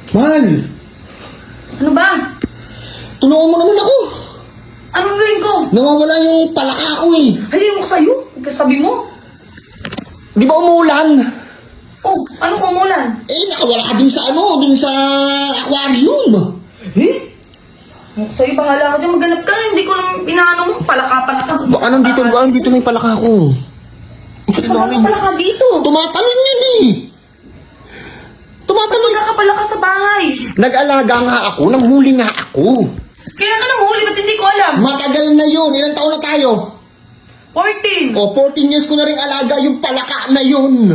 Mahal, Ano ba? tulungan mo naman ako. Anong gawin ko? Nawawala yung palaka ko eh. Ayaw ko sa'yo. Sabi mo. Di ba umuulan? Oh, ano kung umulan? Eh, nakawala ka dun sa dun sa aquarium. Eh? Ako sa'yo, bahala ka dyan. Maghanap ka. Hindi ko lang inaano mo. Palaka. Baka nandito na yung palaka ko. Palaka dito. Tumatalon yun eh. Tumatalon. Magkakapalaka sa bahay. Nag-alaga nga ako, nanghuli nga ako. Kailan ka nang huli? Ba't hindi ko alam? Matagal na yun. Ilang taon na tayo? 14. O, 14 years ko na rin alaga yung palaka na yun.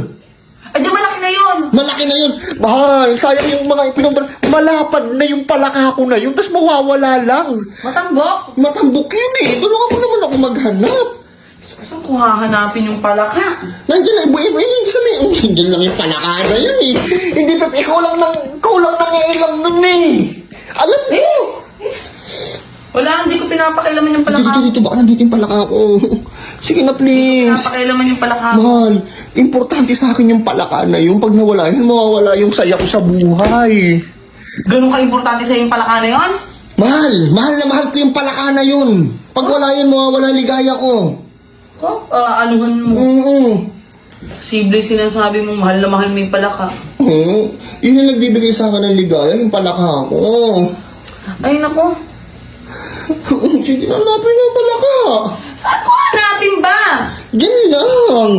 Ay, di malaki na yun. Malaki na yun. Mahal, sayang yung mga ipinundar. Malapad na yung palaka ko na yun, tapos mawawala lang. Matambok. Matambok yun eh. Tulungan mo naman ako maghanap. Saan ko hahanapin yung palaka? Nandiyan lang, nandiyan lang yung palaka na yun eh. Hindi pa, ikaw lang ilang dun eh. Alam mo. Wala, hindi ko pinapakilaman yung palaka. Dito, baka nandito yung palaka ko. Sige na please. Pinapakilaman yung palaka. Mahal, importante sa akin yung palaka na yun. Pag nawala yun, mawawala yung saya ko sa buhay. Ganun ka-importante sa'yo yung palaka na yun? Mahal na mahal ko yung palaka na yun. Pag wala yun, mawawala ligaya ko. Ko? Anuhan mo. Posible sinasabi mo, mahal na mahal mo yung palaka. Yun yung nagbibigay sa akin ng ligaya, yung palaka ko. Ay, nako. Sige, hanapin yung palaka. Saan ko hanapin ba? Diyan lang.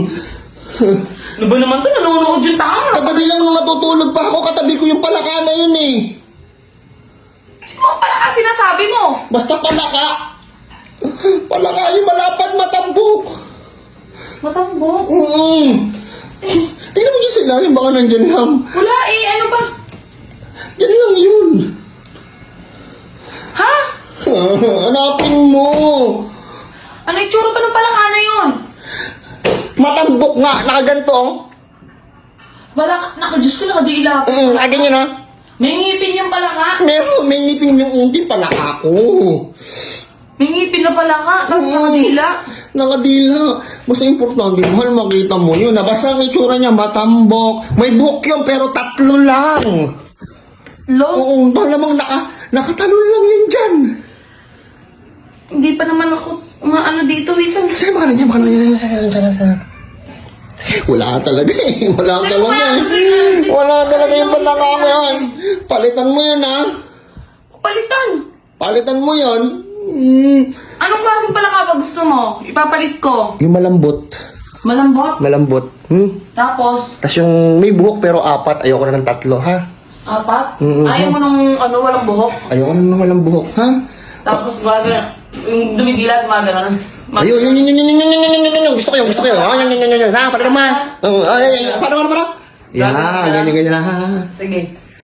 Ano ba naman to? Nanonood yung tao. Katabi lang nung natutulog pa ako, katabi ko yung palaka na yun eh. Kasi mo palaka sinasabi mo. Basta palaka. Palaka yung malapad matambok. Matambok. Tingnan mo dyan sila, yung baka nandyan lang. Wala eh, ano ba? Diyan lang yun. Ha? Hanapin mo. Ano itsura ba ng palaka na yun? Matambok nga, nakaganto. Wala, Diyos ko, nakadila. Nakaganyan ha. May ngipin yung palaka. Meron, may ngipin yung ungkin palaka ko. May ngipin na palaka. Tapos nakadila. Nakadila. Basta importante, mahal makita mo yun. Basta ang itsura niya, matambok. May buhok yun, pero 3 lang. Lo? Oo, malamang nakatalon lang yan dyan. Hindi pa naman ako umaano dito, Wisan. Saan baka nandiyan? Baka nandiyan sa... Wala talaga eh. Wala talaga eh. Wala talaga yung palaka mo yan. Palitan mo yan ha. Palitan. Palitan mo yan. Anong klaseng palaka ba gusto mo? Ipapalit ko. Yung malambot. Malambot. Malambot. Tapos, Tapos yung may buhok pero 4. Ayoko na ng 3 ha. 4. Ayaw mo nung walang buhok. Ayoko na ng walang buhok ha. Tapos gumagana. Yung dumidila, gumagana. Ayun, yun. Gusto ko yun. Yan. Ha, para naman. Para. Yan, ganyan ha. Sige.